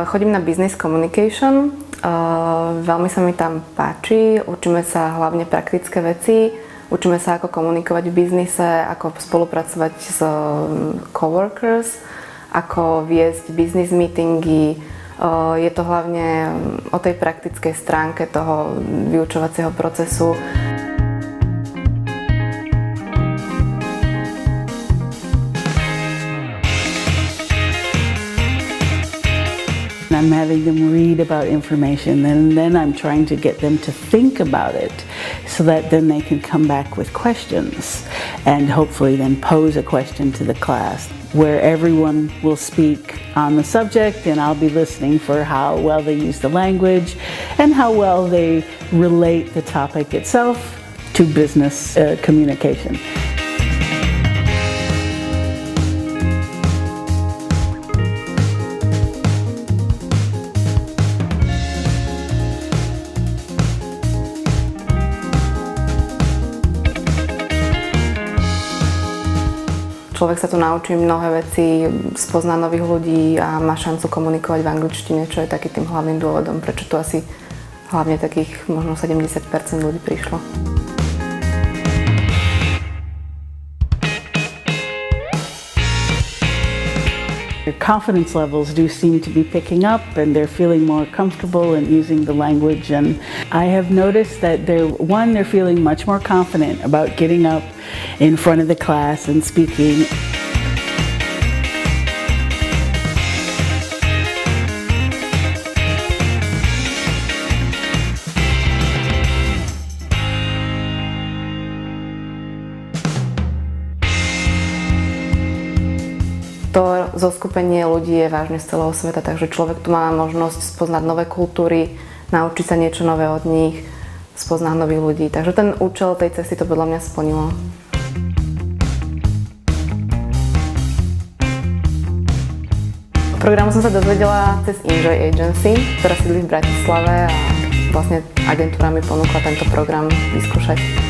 Chodím na Business Communication, veľmi sa mi tam páči, učíme sa hlavne praktické veci, učíme sa ako komunikovať v biznise, ako spolupracovať s coworkers, ako viesť business meetingy. Je to hlavne o tej praktickej stránke toho vyučovacieho procesu. I'm having them read about information, and then I'm trying to get them to think about it so that then they can come back with questions and hopefully then pose a question to the class where everyone will speak on the subject, and I'll be listening for how well they use the language and how well they relate the topic itself to business communication. Človek sa tu naučí mnohé veci, spozná nových ľudí a má šancu komunikovať v angličtine, čo je taký tým hlavným dôvodom, prečo tu asi hlavne takých možno 70% ľudí prišlo. Their confidence levels do seem to be picking up, and they're feeling more comfortable in using the language. And I have noticed that they're feeling much more confident about getting up in front of the class and speaking. To zoskupenie ľudí je vážne z celého sveta, takže človek tu má možnosť spoznať nové kultúry, naučiť sa niečo nové od nich, spoznať nových ľudí. Takže ten účel tej cesty to podľa mňa splnilo. O programu som sa dozvedela cez Enjoy Agency, ktorá sídli v Bratislave a vlastne agentúra mi ponúkla tento program vyskúšať.